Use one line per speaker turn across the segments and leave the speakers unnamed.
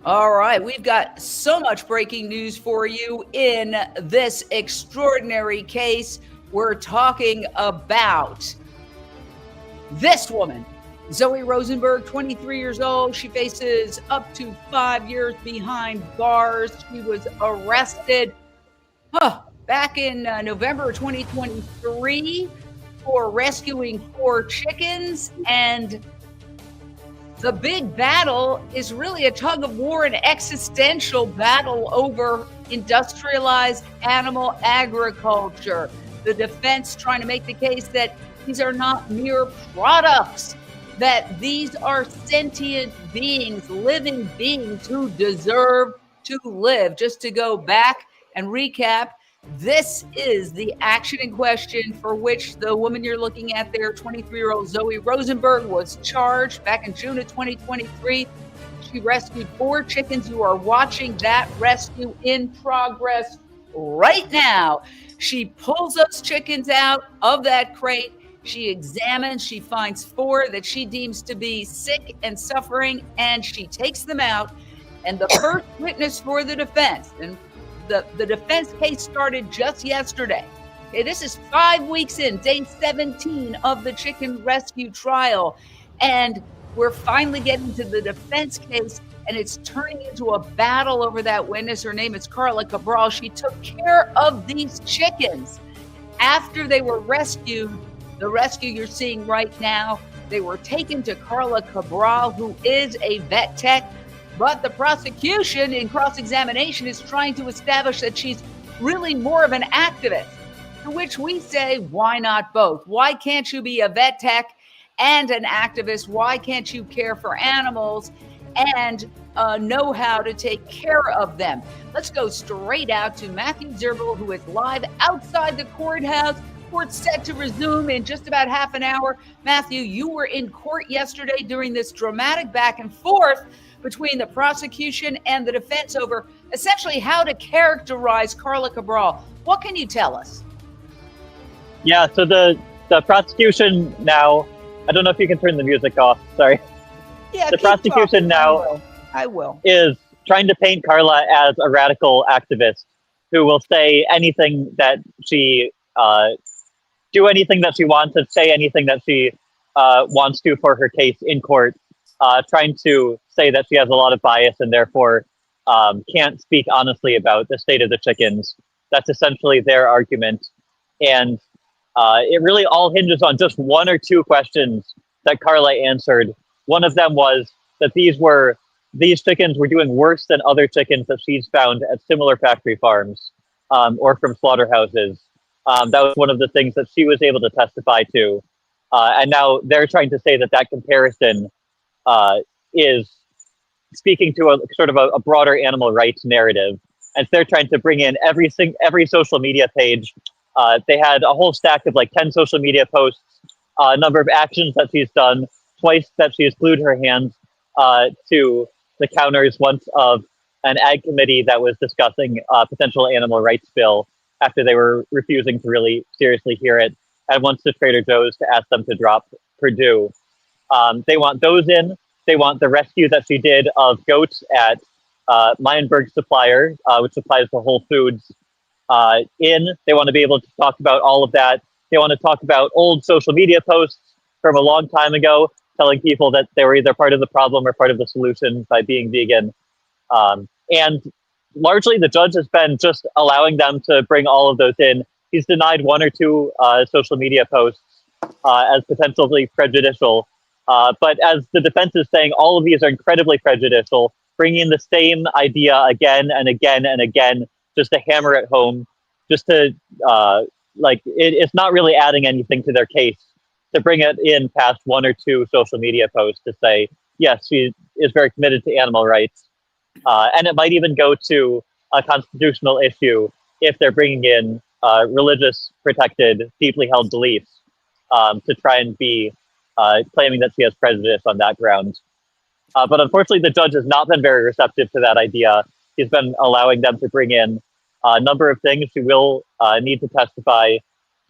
All right, we've got so much breaking news for you in this extraordinary case. We're talking about this woman, Zoe Rosenberg, 23 years old. She faces up to 5 years behind bars. She was arrested back in November 2023 for rescuing 4 chickens. And the big battle is really a tug of war, an existential battle over industrialized animal agriculture. The defense trying to make the case that these are not mere products, that these are sentient beings, living beings who deserve to live. Just to go back and recap, this is the action in question for which the woman you're looking at there, 23-year-old Zoe Rosenberg, was charged back in June of 2023. She rescued 4 chickens. You are watching that rescue in progress right now. She pulls those chickens out of that crate. She examines, she finds 4 that she deems to be sick and suffering, and she takes them out. And the first witness for the defense, and the defense case started just yesterday. Okay, this is 5 weeks in, day 17 of the chicken rescue trial. And we're finally getting to the defense case, and it's turning into a battle over that witness. Her name is Carla Cabral. She took care of these chickens after they were rescued. The rescue you're seeing right now, they were taken to Carla Cabral, who is a vet tech. But the prosecution in cross-examination is trying to establish that she's really more of an activist, to which we say, why not both? Why can't you be a vet tech and an activist? Why can't you care for animals and know how to take care of them? Let's go straight out to Matthew Zerbel, who is live outside the courthouse. Court's set to resume in just about half an hour. Matthew, you were in court yesterday during this dramatic back and forth between the prosecution and the defense over essentially how to characterize Carla Cabral. What can you tell us?
Yeah, so the prosecution now, I don't know if you can turn the music off, sorry.
Yeah,
the prosecution now
I will.
Is trying to paint Carla as a radical activist who will say anything that she, do anything that she wants and say anything that she wants to for her case in court. Trying to say that she has a lot of bias and therefore can't speak honestly about the state of the chickens. That's essentially their argument. And it really all hinges on just 1 or 2 questions that Carla answered. One of them was that these chickens were doing worse than other chickens that she's found at similar factory farms or from slaughterhouses. That was one of the things that she was able to testify to. And now they're trying to say that that comparison is speaking to a sort of a broader animal rights narrative. And they're trying to bring in every social media page. They had a whole stack of like 10 social media posts, a number of actions that she's done, twice that she has glued her hands to the counters, once of an ag committee that was discussing a potential animal rights bill after they were refusing to really seriously hear it, and once to Trader Joe's to ask them to drop Purdue. They want those in. They want the rescue that she did of goats at Meienberg Supplier, which supplies the Whole Foods, in. They want to be able to talk about all of that. They want to talk about old social media posts from a long time ago, telling people that they were either part of the problem or part of the solution by being vegan. And largely the judge has been just allowing them to bring all of those in. He's denied 1 or 2 social media posts as potentially prejudicial. But as the defense is saying, all of these are incredibly prejudicial, bringing in the same idea again and again and again, just to hammer it home, just to, it's not really adding anything to their case to bring it in past 1 or 2 social media posts to say, yes, she is very committed to animal rights. And it might even go to a constitutional issue if they're bringing in religious protected, deeply held beliefs to try and be claiming that she has prejudice on that ground. But unfortunately, the judge has not been very receptive to that idea. He's been allowing them to bring in a number of things. She will need to testify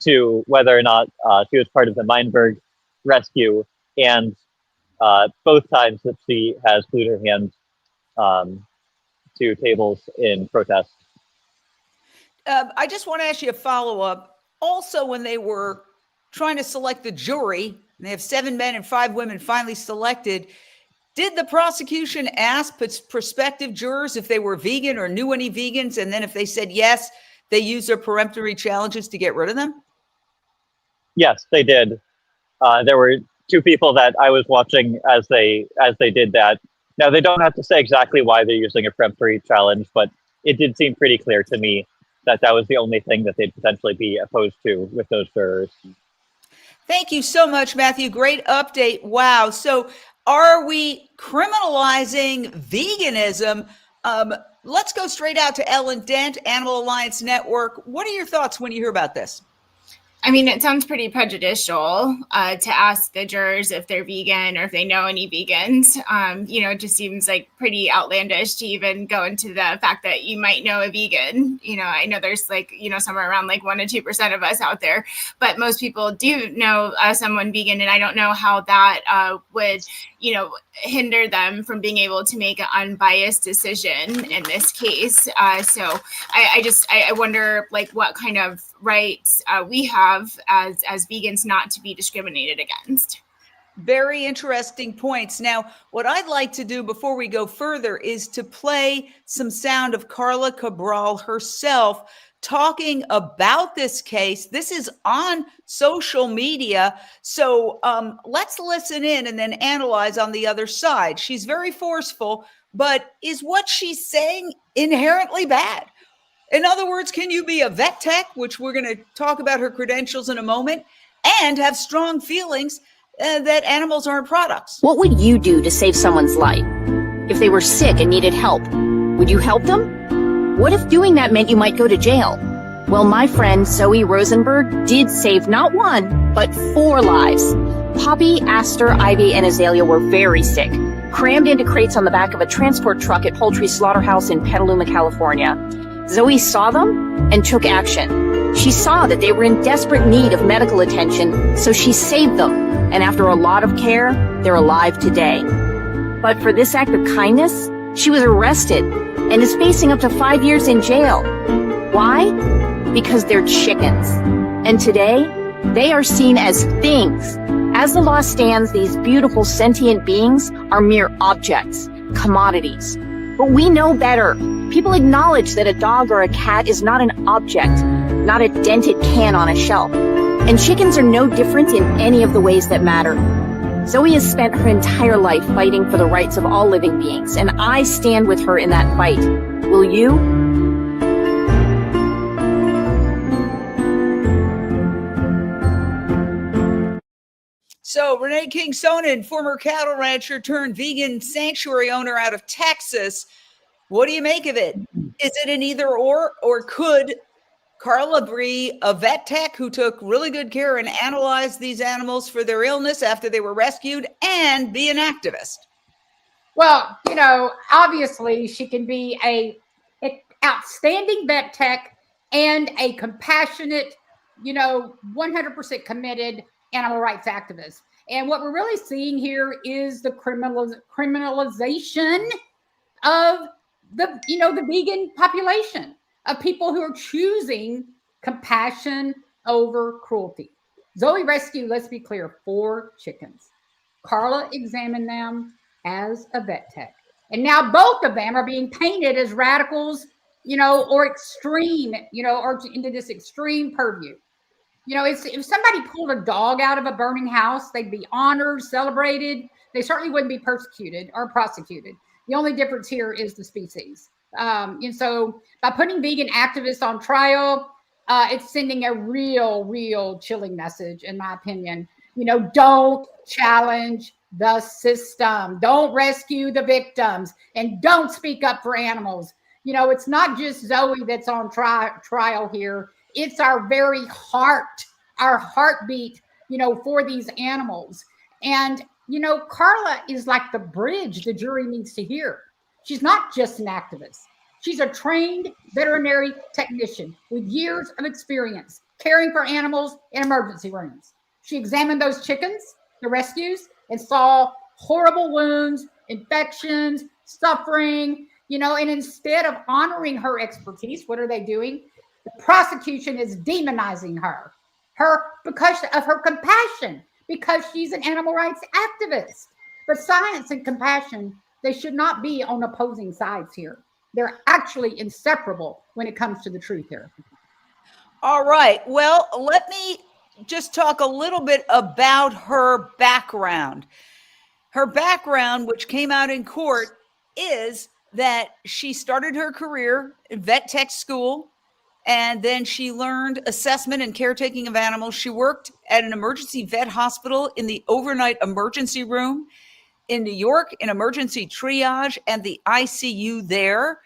to whether or not she was part of the Meinberg rescue, and both times that she has glued her hands to tables in protest.
I just want to ask you a follow-up. Also, when they were trying to select the jury, and they have 7 men and 5 women finally selected, did the prosecution ask prospective jurors if they were vegan or knew any vegans? And then if they said yes, they used their peremptory challenges to get rid of them?
Yes, they did. There were 2 people that I was watching as they did that. Now, they don't have to say exactly why they're using a peremptory challenge, but it did seem pretty clear to me that that was the only thing that they'd potentially be opposed to with those jurors.
Thank you so much, Matthew. Great update. Wow. So are we criminalizing veganism? Let's go straight out to Ellen Dent, Animal Alliance Network. What are your thoughts when you hear about this?
I mean, it sounds pretty prejudicial to ask the jurors if they're vegan or if they know any vegans. It just seems like pretty outlandish to even go into the fact that you might know a vegan. I know there's somewhere around 1 to 2% of us out there, but most people do know someone vegan, and I don't know how that would, hinder them from being able to make an unbiased decision in this case. So I wonder what kind of rights we have as vegans not to be discriminated against.
Very interesting points. Now, what I'd like to do before we go further is to play some sound of Carla Cabral herself talking about this case. This is on social media. So let's listen in and then analyze on the other side. She's very forceful, but is what she's saying inherently bad? In other words, can you be a vet tech, which we're going to talk about her credentials in a moment, and have strong feelings that animals aren't products?
What would you do to save someone's life? If they were sick and needed help, would you help them? What if doing that meant you might go to jail? Well, my friend Zoe Rosenberg did save not 1, but 4 lives. Poppy, Aster, Ivy, and Azalea were very sick, crammed into crates on the back of a transport truck at Poultry Slaughterhouse in Petaluma, California. Zoe saw them and took action. She saw that they were in desperate need of medical attention, so she saved them. And after a lot of care, they're alive today. But for this act of kindness, she was arrested and is facing up to 5 years in jail. Why? Because they're chickens. And today, they are seen as things. As the law stands, these beautiful sentient beings are mere objects, commodities. But we know better. People acknowledge that a dog or a cat is not an object, not a dented can on a shelf. And chickens are no different in any of the ways that matter. Zoe has spent her entire life fighting for the rights of all living beings, and I stand with her in that fight. Will you?
So Renee King-Sonnen, former cattle rancher turned vegan sanctuary owner out of Texas. What do you make of it? Is it an either or could Carla be a vet tech who took really good care and analyzed these animals for their illness after they were rescued and be an activist?
Well, obviously she can be a outstanding vet tech and a compassionate, 100% committed animal rights activist. And what we're really seeing here is the criminalization of the vegan population, of people who are choosing compassion over cruelty. Zoe rescued, let's be clear, 4 chickens. Carla examined them as a vet tech. And now both of them are being painted as radicals, or extreme, or into this extreme purview. If somebody pulled a dog out of a burning house, they'd be honored, celebrated. They certainly wouldn't be persecuted or prosecuted. The only difference here is the species. And so by putting vegan activists on trial, it's sending a real chilling message, in my opinion. Don't challenge the system. Don't rescue the victims, and don't speak up for animals. It's not just Zoe that's on trial here. It's our very heart, our heartbeat, for these animals. And, Carla is like the bridge the jury needs to hear. She's not just an activist. She's a trained veterinary technician with years of experience caring for animals in emergency rooms. She examined those chickens, the rescues, and saw horrible wounds, infections, suffering, and instead of honoring her expertise, what are they doing? The prosecution is demonizing her because of her compassion, because she's an animal rights activist. But science and compassion, they should not be on opposing sides here. They're actually inseparable when it comes to the truth here.
All right. Well, let me just talk a little bit about her background. Her background, which came out in court, is that she started her career in vet tech school, and then she learned assessment and caretaking of animals. She worked at an emergency vet hospital in the overnight emergency room in New York, in emergency triage and the ICU there,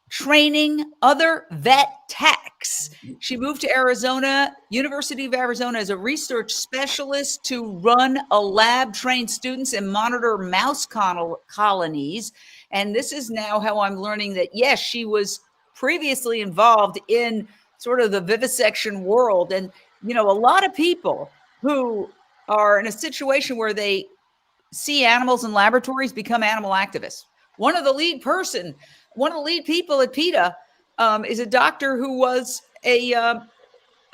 training other vet techs. She moved to Arizona, University of Arizona, as a research specialist to run a lab, train students, and monitor mouse colonies. And this is now how I'm learning that, yes, she was previously involved in sort of the vivisection world. And, a lot of people who are in a situation where they see animals in laboratories become animal activists. One of the lead people at PETA is a doctor who was a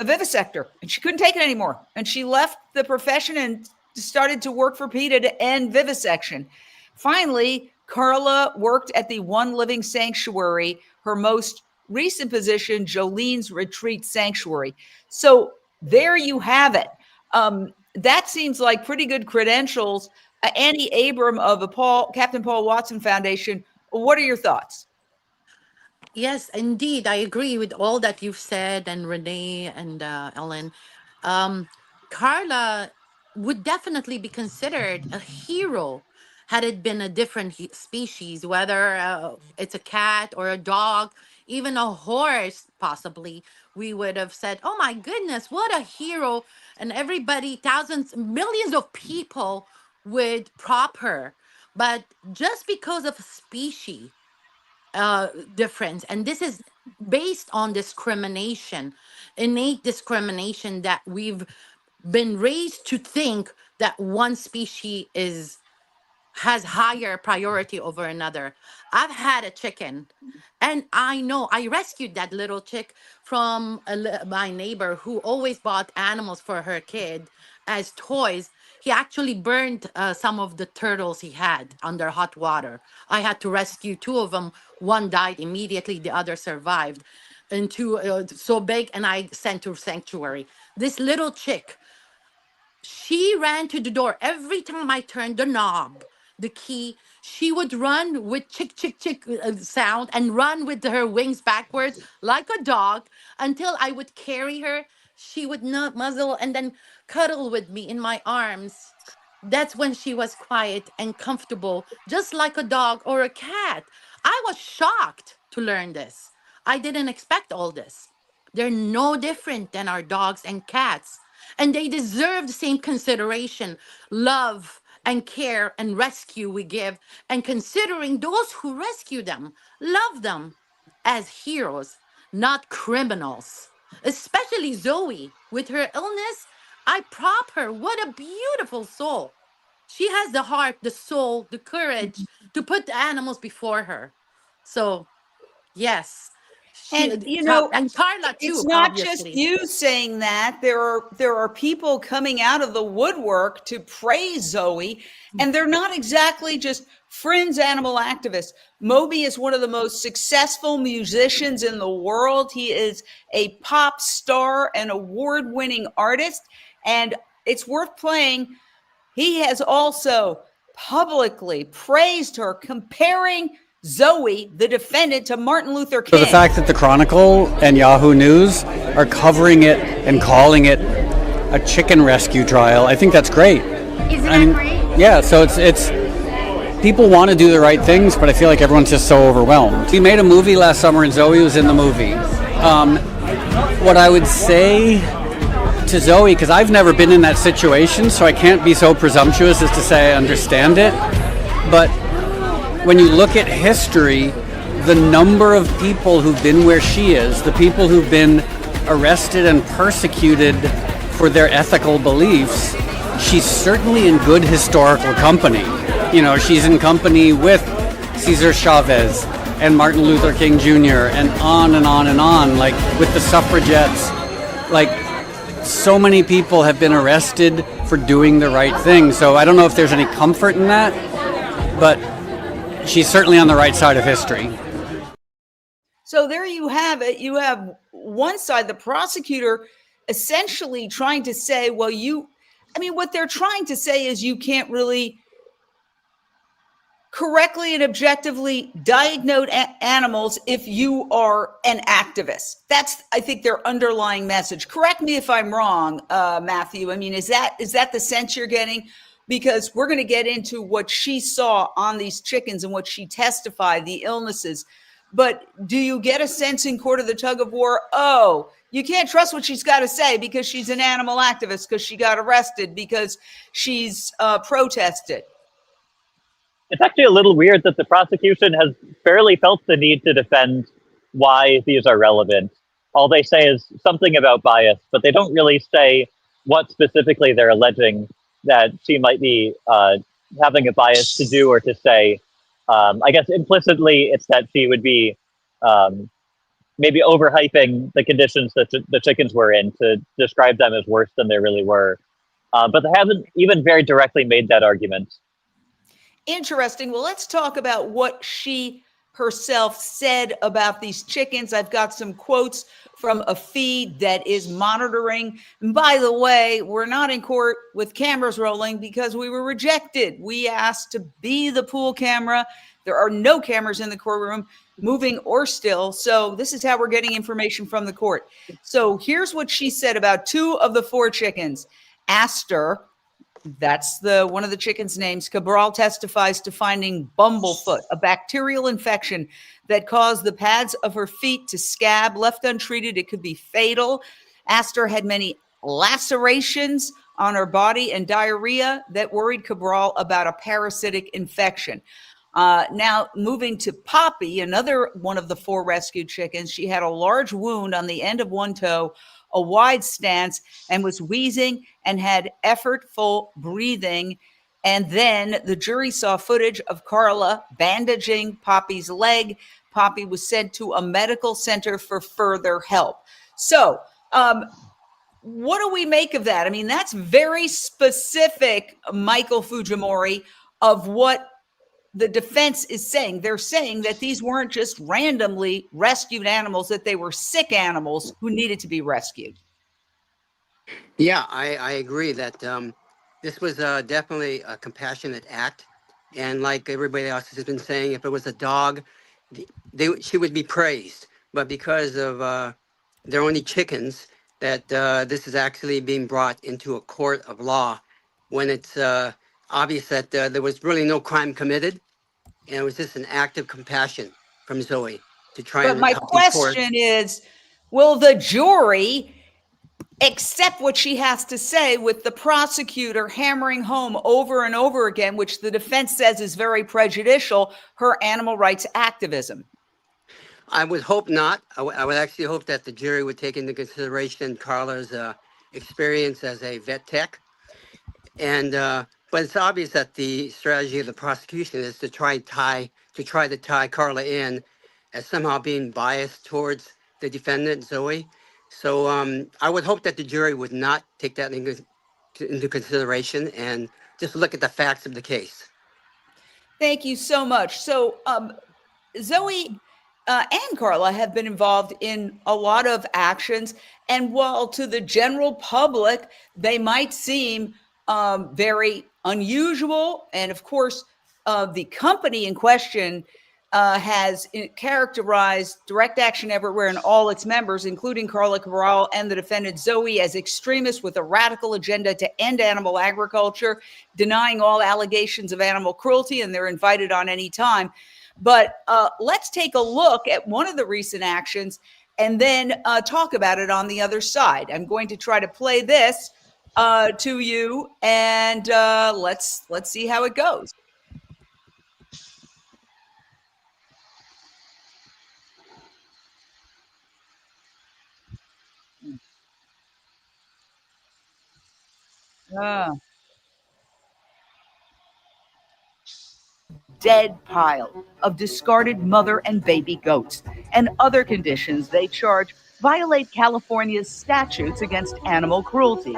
vivisector, and she couldn't take it anymore. And she left the profession and started to work for PETA to end vivisection. Finally, Carla worked at the One Living Sanctuary, her most recent position, Jolene's Retreat Sanctuary. So there you have it. That seems like pretty good credentials. Annie Abram of the Captain Paul Watson Foundation, what are your thoughts?
Yes, indeed. I agree with all that you've said, and Renee and Ellen. Carla would definitely be considered a hero had it been a different species, whether it's a cat or a dog, even a horse, possibly. We would have said, oh my goodness, what a hero. And everybody, thousands, millions of people would prop her. But just because of species difference, and this is based on discrimination, innate discrimination, that we've been raised to think that one species has higher priority over another. I've had a chicken, and I know I rescued that little chick from my neighbor who always bought animals for her kid as toys. He actually burned some of the turtles he had under hot water. I had to rescue two of them. One died immediately, the other survived. And two so big, and I sent to sanctuary. This little chick, she ran to the door every time I turned the knob, the key. She would run with chick, chick, chick sound, and run with her wings backwards like a dog until I would carry her. She would not muzzle and then cuddle with me in my arms. That's when she was quiet and comfortable, just like a dog or a cat. I was shocked to learn this. I didn't expect all this. They're no different than our dogs and cats, and they deserve the same consideration, love, and care and rescue we give, and considering those who rescue them, love them as heroes, not criminals. Especially Zoe, with her illness, I prop her. What a beautiful soul. She has the heart, the soul, the courage to put the animals before her. So, yes.
And
and Carla too.
It's not
obviously.
just you saying that. There are people coming out of the woodwork to praise Zoe, and they're not exactly just fringe animal activists. Moby is one of the most successful musicians in the world. He is a pop star and award-winning artist, and it's worth playing. He has also publicly praised her, comparing Zoe, the defendant, to Martin Luther King.
So the fact that the Chronicle and Yahoo News are covering it and calling it a chicken rescue trial, I think that's great.
Isn't that great?
Yeah, so it's people want to do the right things, but I feel like everyone's just so overwhelmed. We made a movie last summer, and Zoe was in the movie. What I would say to Zoe, because I've never been in that situation, so I can't be so presumptuous as to say I understand it, but when you look at history, the number of people who've been where she is, the people who've been arrested and persecuted for their ethical beliefs, she's certainly in good historical company. You know, she's in company with Cesar Chavez and Martin Luther King Jr. and on and on and on, like with the suffragettes, like so many people have been arrested for doing the right thing. So I don't know if there's any comfort in that, but she's certainly on the right side of history.
So there you have it. You have one side, the prosecutor, essentially trying to say, well, what they're trying to say is you can't really correctly and objectively diagnose animals if you are an activist. That's, I think, their underlying message. Correct me if I'm wrong, Matthew. I mean, is that the sense you're getting? Because we're going to get into what she saw on these chickens and what she testified, the illnesses. But do you get a sense in court of the tug of war, oh, you can't trust what she's got to say because she's an animal activist, because she got arrested, because she's protested?
It's actually a little weird that the prosecution has barely felt the need to defend why these are relevant. All they say is something about bias, but they don't really say what specifically they're alleging that she might be having a bias to do or to say. I guess implicitly it's that she would be maybe overhyping the conditions that the chickens were in to describe them as worse than they really were. But they haven't even very directly made that argument.
Interesting. Well, let's talk about what she herself said about these chickens. I've got some quotes from a feed that is monitoring. And by the way, we're not in court with cameras rolling because we were rejected. We asked to be the pool camera. There are no cameras in the courtroom, moving or still. So this is how we're getting information from the court. So here's what she said about 2 of the 4 chickens. Aster, that's one of the chickens' names. Cabral testifies to finding bumblefoot, a bacterial infection that caused the pads of her feet to scab. Left untreated, it could be fatal. Aster had many lacerations on her body and diarrhea that worried Cabral about a parasitic infection. Now, moving to Poppy, another one of the 4 rescued chickens, she had a large wound on the end of one toe, a wide stance, and was wheezing and had effortful breathing. And then the jury saw footage of Carla bandaging Poppy's leg. Poppy was sent to a medical center for further help. So, what do we make of that? I mean, that's very specific, Michael Fujimori, of what the defense is saying. They're saying that these weren't just randomly rescued animals, that they were sick animals who needed to be rescued.
Yeah, I agree that this was definitely a compassionate act. And like everybody else has been saying, if it was a dog, she would be praised. But because of they're only chickens, that this is actually being brought into a court of law when it's obvious that there was really no crime committed. And it was just an act of compassion from Zoe to try and help. But
my question is, will the jury accept what she has to say with the prosecutor hammering home over and over again, which the defense says is very prejudicial, her animal rights activism?
I would hope not. I would actually hope that the jury would take into consideration Carla's experience as a vet tech. And but it's obvious that the strategy of the prosecution is to try to tie Carla in as somehow being biased towards the defendant, Zoe. So I would hope that the jury would not take that into consideration and just look at the facts of the case.
Thank you so much. So Zoe and Carla have been involved in a lot of actions. And while to the general public, they might seem very unusual, and of course, the company in question has characterized Direct Action Everywhere and all its members, including Carla Cabral and the defendant Zoe, as extremists with a radical agenda to end animal agriculture, denying all allegations of animal cruelty, and they're invited on any time. But let's take a look at one of the recent actions and then talk about it on the other side. I'm going to try to play this to you, and let's see how it goes. dead pile of discarded mother and baby goats, and other conditions they charge violate California's statutes against animal cruelty.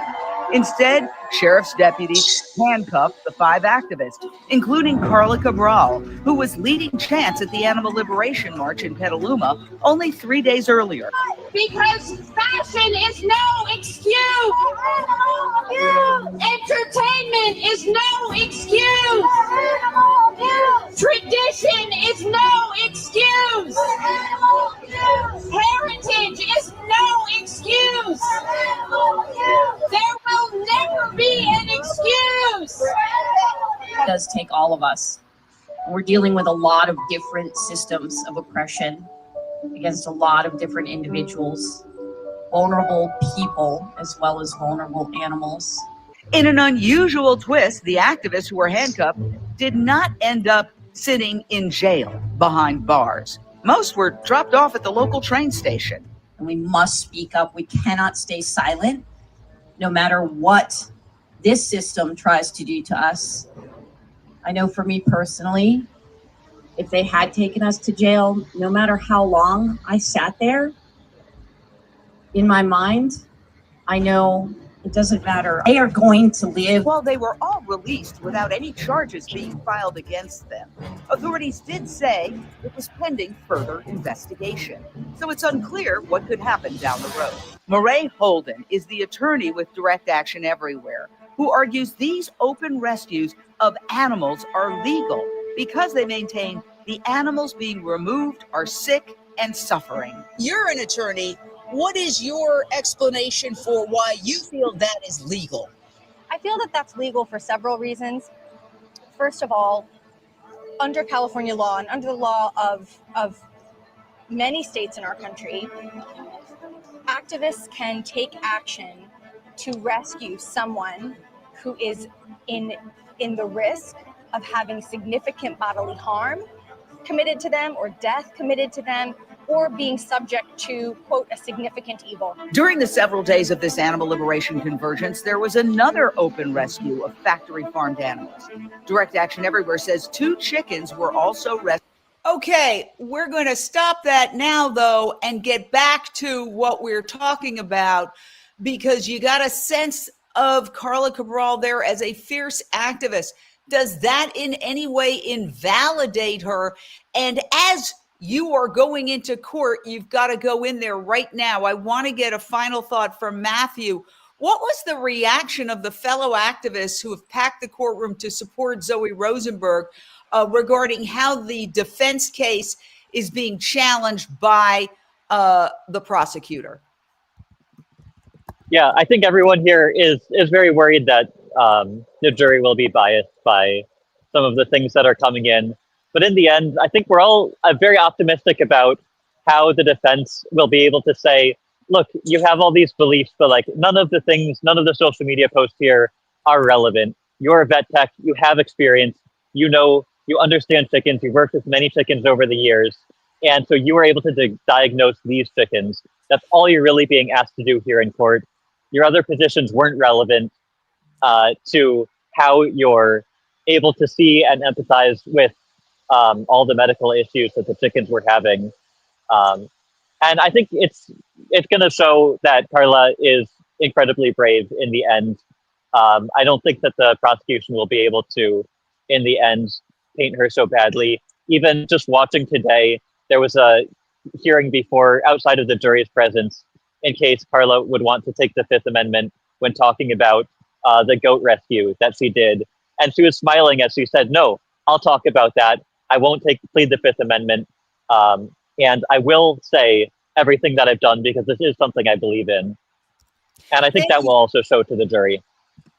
Instead, sheriff's deputies handcuffed the 5 activists, including Carla Cabral, who was leading chants at the Animal Liberation March in Petaluma only 3 days earlier.
Because fashion is no excuse. Entertainment is no excuse. Tradition is no excuse. Heritage is no excuse. There will never be an excuse.
It does take all of us. We're dealing with a lot of different systems of oppression against a lot of different individuals, vulnerable people, as well as vulnerable animals.
In an unusual twist, the activists who were handcuffed did not end up sitting in jail behind bars. Most were dropped off at the local train station.
And we must speak up. We cannot stay silent, no matter what this system tries to do to us. I know for me personally, if they had taken us to jail, no matter how long I sat there, in my mind, I know it doesn't matter. They are going to live.
While they were all released without any charges being filed against them, authorities did say it was pending further investigation. So it's unclear what could happen down the road. Murray Holden is the attorney with Direct Action Everywhere, who argues these open rescues of animals are legal because they maintain the animals being removed are sick and suffering.
You're an attorney. What is your explanation for why you feel that is legal?
I feel that that's legal for several reasons. First of all, under California law and under the law of many states in our country, activists can take action to rescue someone who is in the risk of having significant bodily harm committed to them or death committed to them, or being subject to, quote, a significant evil.
During the several days of this animal liberation convergence, there was another open rescue of factory farmed animals. Direct Action Everywhere says 2 chickens were also rescued. Okay, we're going to stop that now, though, and get back to what we're talking about, because you got a sense of Carla Cabral there as a fierce activist. Does that in any way invalidate her? And as you are going into court, you've got to go in there right now. I want to get a final thought from Matthew. What was the reaction of the fellow activists who have packed the courtroom to support Zoe Rosenberg regarding how the defense case is being challenged by the prosecutor?
Yeah, I think everyone here is very worried that the jury will be biased by some of the things that are coming in. But in the end, I think we're all very optimistic about how the defense will be able to say, look, you have all these beliefs, but like none of the social media posts here are relevant. You're a vet tech, you have experience, you understand chickens, you've worked with many chickens over the years. And so you were able to diagnose these chickens. That's all you're really being asked to do here in court. Your other positions weren't relevant to how you're able to see and empathize with all the medical issues that the chickens were having. And I think it's going to show that Carla is incredibly brave in the end. I don't think that the prosecution will be able to, in the end, paint her so badly. Even just watching today, there was a hearing before outside of the jury's presence in case Carla would want to take the Fifth Amendment when talking about the goat rescue that she did. And she was smiling as she said, no, I'll talk about that. I won't plead the Fifth Amendment. And I will say everything that I've done because this is something I believe in. And I think that will also show to the jury.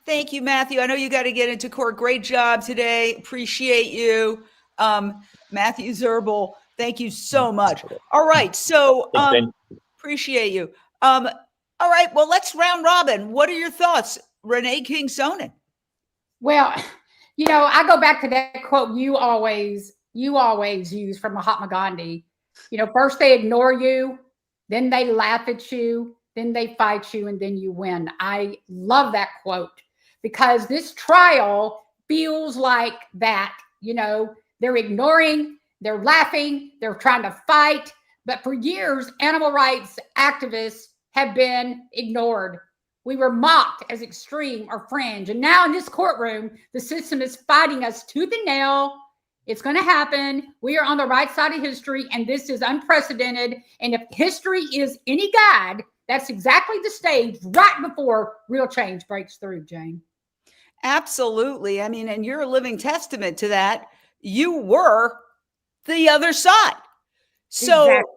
Thank you, Matthew. I know you got to get into court. Great job today. Appreciate you. Matthew Zerbel, thank you so much. All right. So appreciate you. All right. Well, let's round robin. What are your thoughts, Renee King-Sonnen?
Well, I go back to that quote you always use from Mahatma Gandhi. First they ignore you, then they laugh at you, then they fight you, and then you win. I love that quote because this trial feels like that. They're ignoring, they're laughing, they're trying to fight. But for years, animal rights activists have been ignored. We were mocked as extreme or fringe. And now in this courtroom, the system is fighting us tooth and nail. It's going to happen. We are on the right side of history, and this is unprecedented. And if history is any guide, that's exactly the stage right before real change breaks through, Jane.
Absolutely. I mean, and you're a living testament to that. You were the other side. So,
Exactly.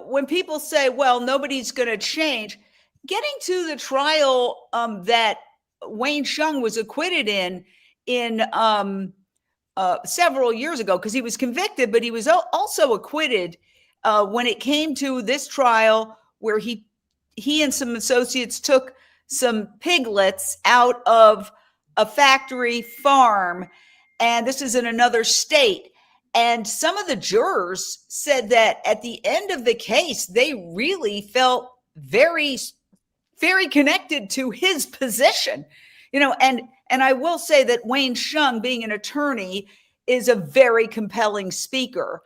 When people say, well, nobody's going to change, getting to the trial that Wayne Shung was acquitted in several years ago, because he was convicted, but he was also acquitted when it came to this trial where he and some associates took some piglets out of a factory farm, and this is in another state. And some of the jurors said that at the end of the case, they really felt very, very connected to his position, and I will say that Wayne Shung, being an attorney, is a very compelling speaker.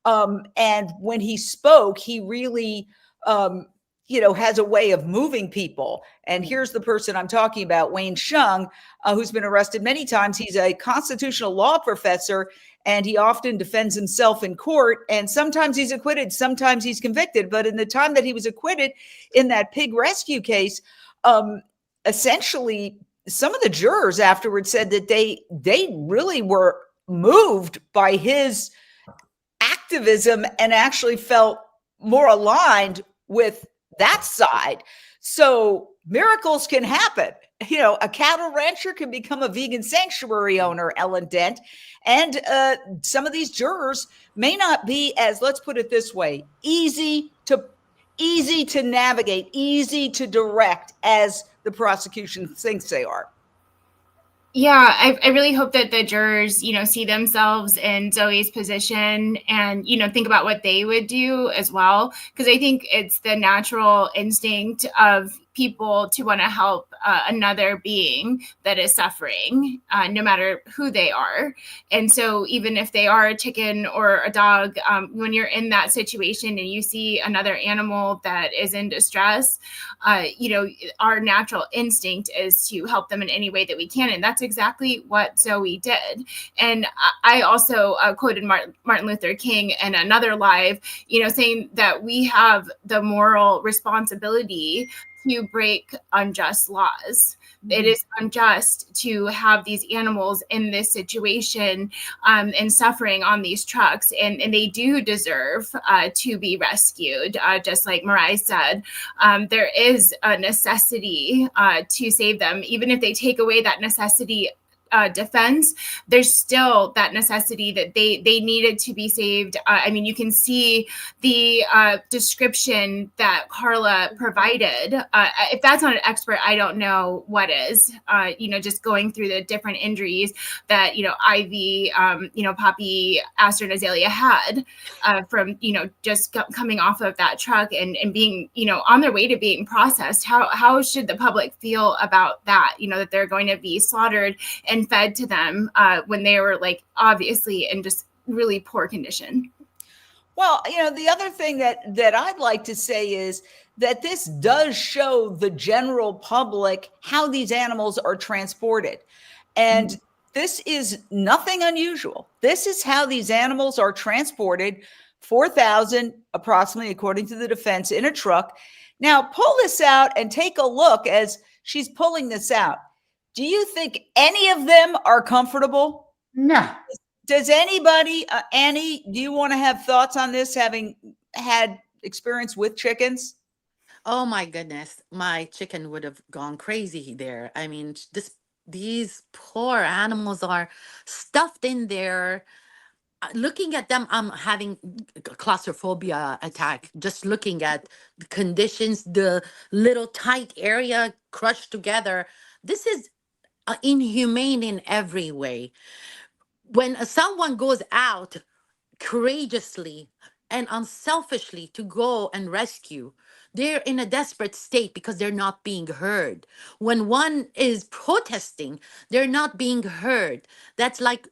And when he spoke, he really, has a way of moving people. And here's the person I'm talking about, Wayne Shung, who's been arrested many times. He's a constitutional law professor, and he often defends himself in court. And sometimes he's acquitted, sometimes he's convicted. But in the time that he was acquitted in that pig rescue case, essentially, some of the jurors afterwards said that they really were moved by his activism and actually felt more aligned with that side. So miracles can happen. A cattle rancher can become a vegan sanctuary owner, Ellen Dent. And some of these jurors may not be as, let's put it this way, easy to navigate, easy to direct as the prosecution thinks they are.
Yeah, I really hope that the jurors, see themselves in Zoe's position and, think about what they would do as well. Because I think it's the natural instinct of people to want to help another being that is suffering, no matter who they are. And so even if they are a chicken or a dog, when you're in that situation and you see another animal that is in distress, our natural instinct is to help them in any way that we can. And that's exactly what Zoe did. And I also quoted Martin Luther King in another live, saying that we have the moral responsibility to break unjust laws. It is unjust to have these animals in this situation and suffering on these trucks, and they do deserve to be rescued. Just like Mariah said, there is a necessity to save them. Even if they take away that necessity defense, there's still that necessity that they needed to be saved. You can see the description that Carla provided. If that's not an expert, I don't know what is. Just going through the different injuries that Ivy, Poppy, Aster, and Azalea had from just coming off of that truck and being on their way to being processed. How should the public feel about that? That they're going to be slaughtered and fed to them when they were obviously in just really poor condition.
Well, the other thing that I'd like to say is that this does show the general public how these animals are transported. And this is nothing unusual. This is how these animals are transported, 4,000 approximately, according to the defense, in a truck. Now, pull this out and take a look as she's pulling this out. Do you think any of them are comfortable?
No.
Does anybody, Annie, do you want to have thoughts on this, having had experience with chickens?
Oh my goodness, my chicken would have gone crazy there. These poor animals are stuffed in there. Looking at them, I'm having claustrophobia attack. Just looking at the conditions, the little tight area crushed together. This is inhumane in every way. When someone goes out courageously and unselfishly to go and rescue, they're in a desperate state because they're not being heard. When one is protesting, they're not being heard. That's like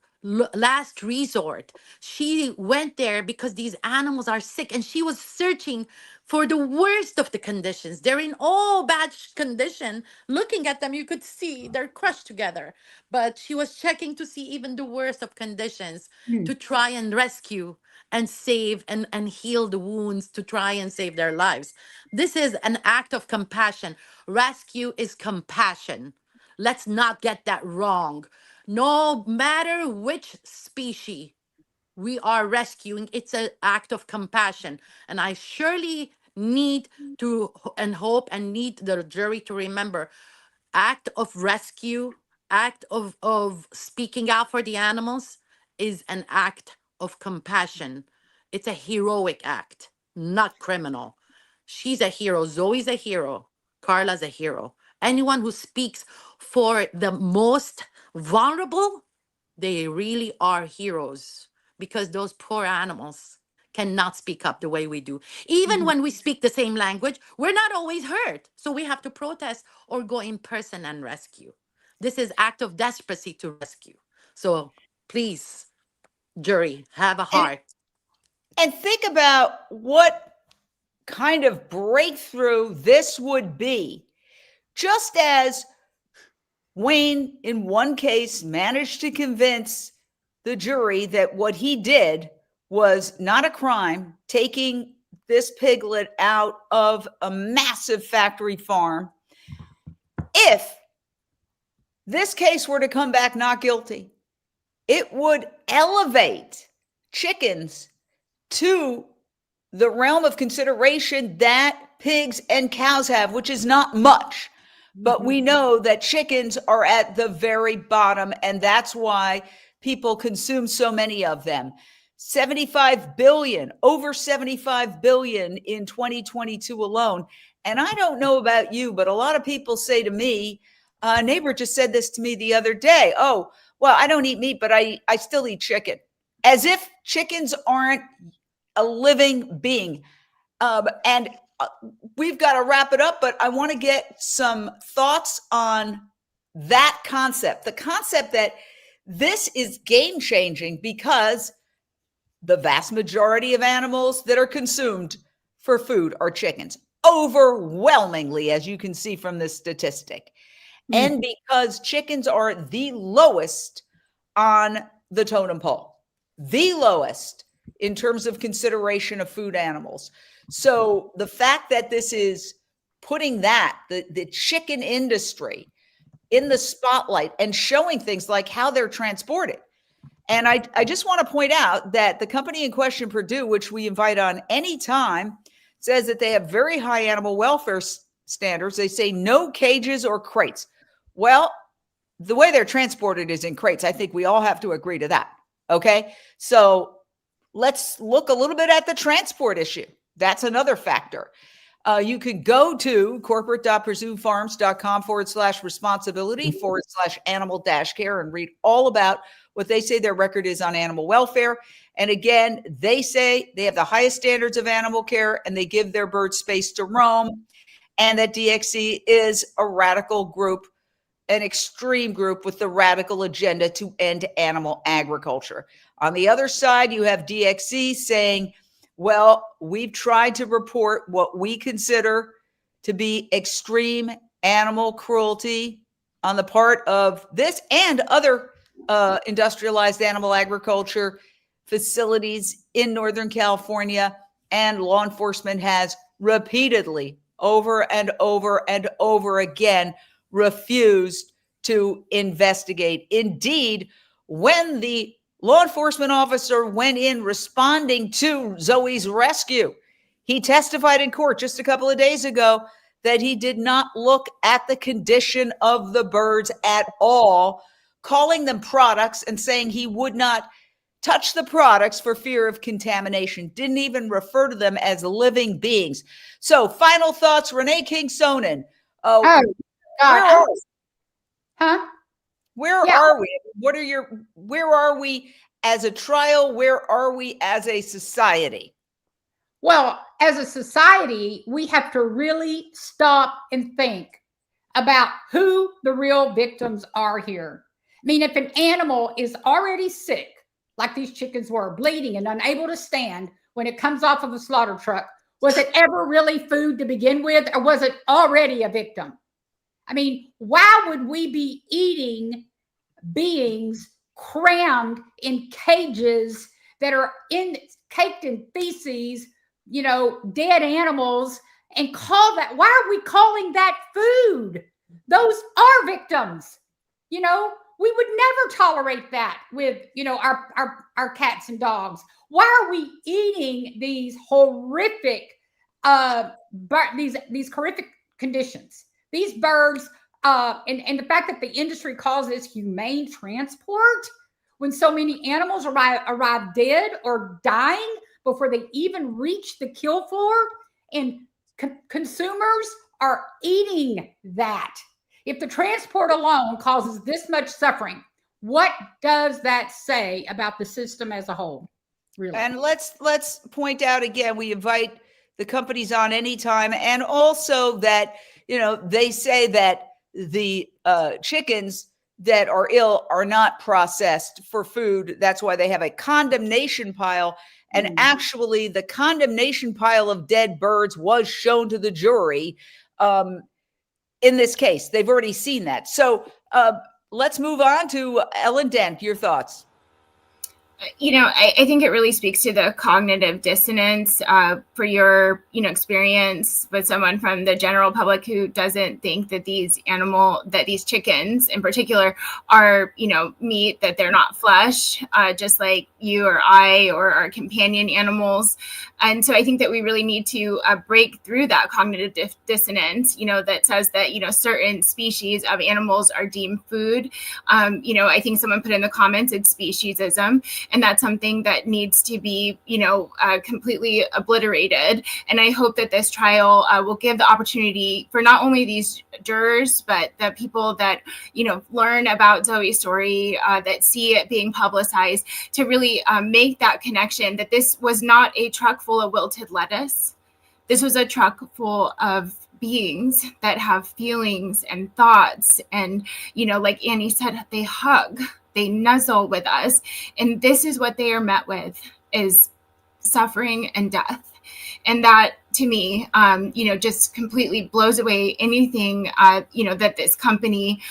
last resort. She went there because these animals are sick, and she was searching for the worst of the conditions. They're in all bad condition. Looking at them, you could see they're crushed together. But she was checking to see even the worst of conditions to try and rescue and save and heal the wounds, to try and save their lives. This is an act of compassion. Rescue is compassion. Let's not get that wrong. No matter which species we are rescuing, it's an act of compassion. And I surely need to and hope and need the jury to remember, act of rescue, act of speaking out for the animals is an act of compassion. It's a heroic act, not criminal. She's a hero. Zoe's a hero. Carla's a hero. Anyone who speaks for the most vulnerable, they really are heroes, because those poor animals cannot speak up the way we do. Even when we speak the same language, we're not always heard. So we have to protest or go in person and rescue. This is act of desperacy to rescue. So please, jury, have a heart.
And think about what kind of breakthrough this would be. Just as Wayne, in one case, managed to convince the jury that what he did was not a crime, taking this piglet out of a massive factory farm. If this case were to come back not guilty, it would elevate chickens to the realm of consideration that pigs and cows have, which is not much. But we know that chickens are at the very bottom, and that's why people consume so many of them. 75 billion, over 75 billion in 2022 alone. And I don't know about you, but a lot of people say to me, a neighbor just said this to me the other day, oh, well, I don't eat meat, but I still eat chicken. As if chickens aren't a living being. And we've got to wrap it up, but I want to get some thoughts on that concept, the concept that this is game changing, because the vast majority of animals that are consumed for food are chickens, overwhelmingly, as you can see from this statistic. And because chickens are the lowest on the totem pole, the lowest in terms of consideration of food animals. So the fact that this is putting the chicken industry in the spotlight and showing things like how they're transported. And I just want to point out that the company in question, Purdue, which we invite on anytime, says that they have very high animal welfare standards. They say no cages or crates. Well, the way they're transported is in crates. I think we all have to agree to that. Okay. So let's look a little bit at the transport issue. That's another factor. You could go to corporate.pursuefarms.com/responsibility/animal-care and read all about what they say their record is on animal welfare. And again, they say they have the highest standards of animal care and they give their birds space to roam, and that DXC is a radical group, an extreme group with the radical agenda to end animal agriculture. On the other side, you have DXC saying, well, we've tried to report what we consider to be extreme animal cruelty on the part of this and other industrialized animal agriculture facilities in Northern California. And law enforcement has repeatedly, over and over and over again, refused to investigate. Indeed, when the law enforcement officer went in responding to Zoe's rescue, he testified in court just a couple of days ago that he did not look at the condition of the birds at all, calling them products and saying he would not touch the products for fear of contamination, didn't even refer to them as living beings. So final thoughts, Renee King-Sonnen.
God.
Where are we? Where are we as a trial? Where are we as a society?
Well, as a society, we have to really stop and think about who the real victims are here. I mean, if an animal is already sick, like these chickens were, bleeding and unable to stand when it comes off of a slaughter truck, was it ever really food to begin with, or was it already a victim? I mean, why would we be eating beings crammed in cages that are caked in feces, you know, dead animals, and call that, why are we calling that food? Those are victims. You know, we would never tolerate that with, you know, our cats and dogs. Why are we eating these horrific, these horrific conditions? These birds, and the fact that the industry calls this humane transport, when so many animals arrive dead or dying before they even reach the kill floor, and consumers are eating that. If the transport alone causes this much suffering, what does that say about the system as a whole? Really?
And let's point out again, we invite the companies on anytime, and also that, you know, they say that the chickens that are ill are not processed for food. That's why they have a condemnation pile. And actually, the condemnation pile of dead birds was shown to the jury. In this case, they've already seen that. So let's move on to Ellen Dent. Your thoughts?
You know, I think it really speaks to the cognitive dissonance for your, you know, experience with someone from the general public who doesn't think that these chickens in particular are, you know, meat, that they're not flesh, just like you or I or our companion animals. And so I think that we really need to break through that cognitive dissonance, you know, that says that, you know, certain species of animals are deemed food. You know, I think someone put in the comments, it's speciesism. And that's something that needs to be, you know, completely obliterated. And I hope that this trial will give the opportunity for not only these jurors, but the people that, you know, learn about Zoe's story, that see it being publicized, to really make that connection that this was not a truck full of wilted lettuce. This was a truck full of beings that have feelings and thoughts. And, you know, like Annie said, they hug. They nuzzle with us. And this is what they are met with, is suffering and death. And that, to me, you know, just completely blows away anything, you know, that this company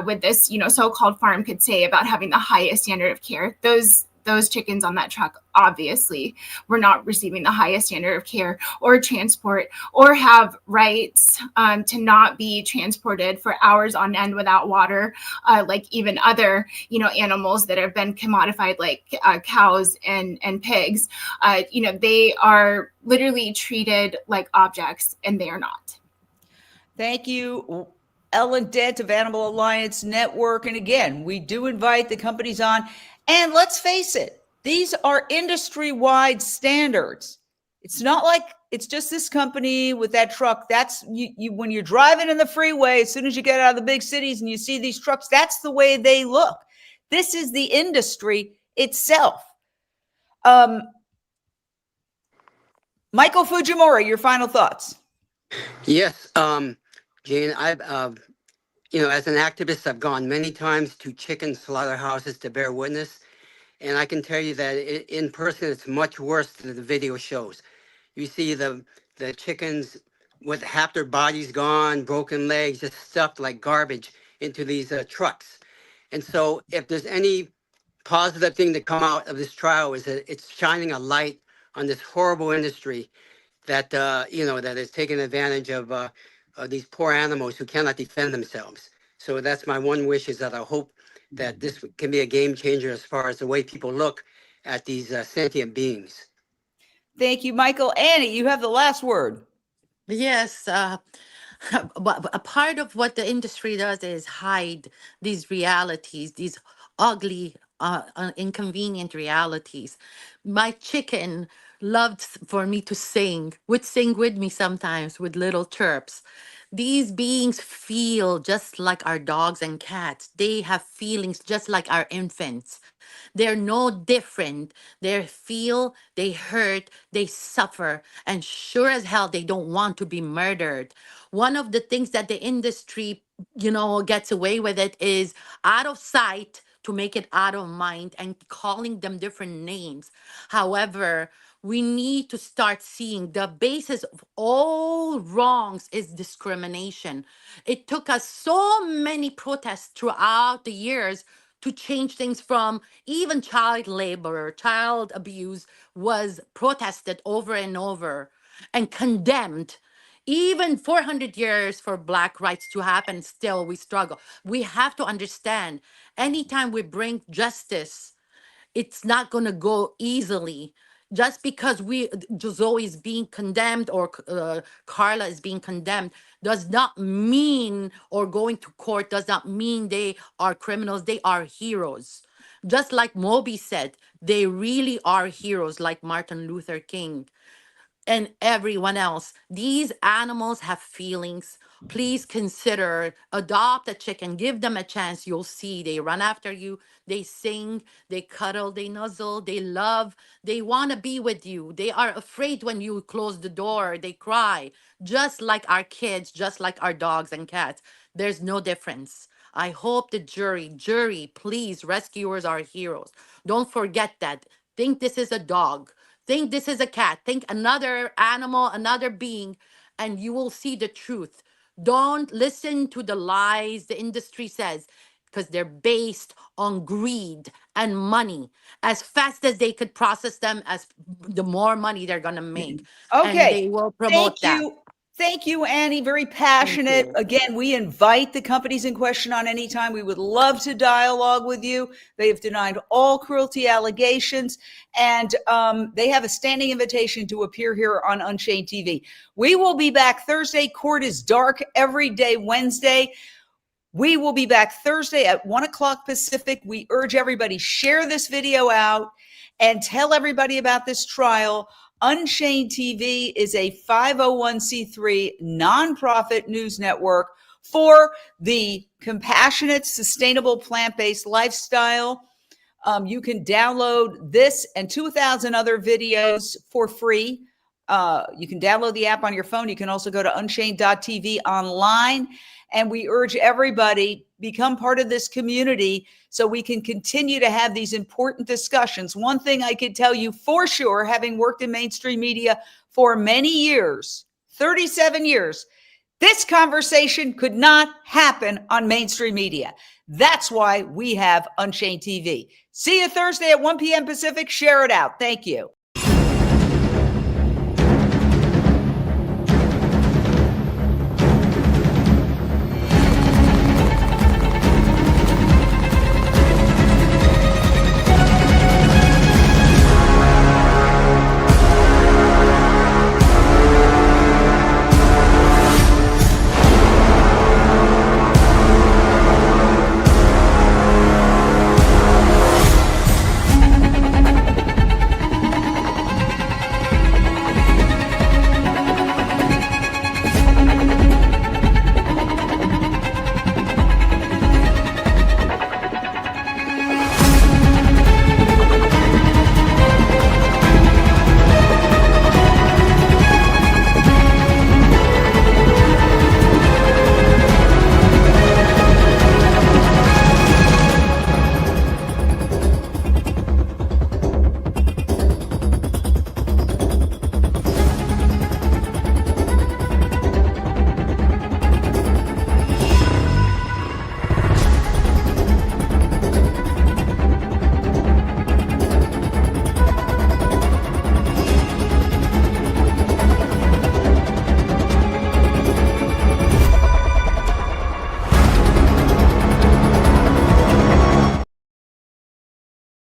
with this, you know, so-called farm could say about having the highest standard of care. Those chickens on that truck obviously were not receiving the highest standard of care or transport, or have rights to not be transported for hours on end without water, like even other, you know, animals that have been commodified, like cows and pigs. You know, they are literally treated like objects, and they are not.
Thank you, Ellen Dent of Animal Alliance Network. And again, we do invite the companies on. And let's face it, these are industry-wide standards. It's not like it's just this company with that truck. That's you when you're driving in the freeway, as soon as you get out of the big cities and you see these trucks, that's the way they look. This is the industry itself. Michael Fujimori, your final thoughts.
Yes, Jane, I've you know, as an activist, I've gone many times to chicken slaughterhouses to bear witness. And I can tell you that in person, it's much worse than the video shows. You see the chickens with half their bodies gone, broken legs, just stuffed like garbage into these trucks. And so if there's any positive thing to come out of this trial, is that it's shining a light on this horrible industry that, you know, that is taking advantage of these poor animals who cannot defend themselves. So that's my one wish, is that I hope that this can be a game changer as far as the way people look at these sentient beings.
Thank you, Michael. Annie, you have the last word.
Yes, but a part of what the industry does is hide these realities, these ugly, inconvenient realities. My chicken loved for me to sing, would sing with me sometimes with little chirps. These beings feel just like our dogs and cats. They have feelings just like our infants. They're no different. They feel, they hurt, they suffer, and sure as hell they don't want to be murdered. One of the things that the industry, gets away with it is out of sight to make it out of mind and calling them different names. However, we need to start seeing the basis of all wrongs is discrimination. It took us so many protests throughout the years to change things from even child labor, child abuse was protested over and over and condemned. Even 400 years for Black rights to happen, still we struggle. We have to understand anytime we bring justice, it's not going to go easily. Just because Zoe is being condemned or Carla is being condemned does not mean, or going to court does not mean they are criminals. They are heroes. Just like Moby said, they really are heroes, like Martin Luther King and everyone else. These animals have feelings. Please consider adopt a chicken, give them a chance. You'll see they run after you, they sing, they cuddle, they nuzzle, they love, they want to be with you. They are afraid when you close the door, they cry, just like our kids, just like our dogs and cats. There's no difference. I hope the jury, please, rescuers are heroes. Don't forget that. Think this is a dog. Think this is a cat. Think another animal, another being, and you will see the truth. Don't listen to the lies the industry says, because they're based on greed and money. As fast as they could process them, as the more money they're going to make. And
Okay.
they will promote that.
Thank you, Annie. Very passionate. Again, we invite the companies in question on any time. We would love to dialogue with you. They have denied all cruelty allegations, and they have a standing invitation to appear here on Unchained TV. We will be back Thursday. Court is dark every day Wednesday. We will be back Thursday at 1 o'clock Pacific. We urge everybody, share this video out and tell everybody about this trial. Unchained TV is a 501c3 nonprofit news network for the compassionate, sustainable, plant-based lifestyle. You can download this and 2,000 other videos for free. You can download the app on your phone. You can also go to unchained.tv online. And we urge everybody, become part of this community so we can continue to have these important discussions. One thing I could tell you for sure, having worked in mainstream media for many years, 37 years, this conversation could not happen on mainstream media. That's why we have Unchained TV. See you Thursday at 1 p.m. Pacific. Share it out. Thank you.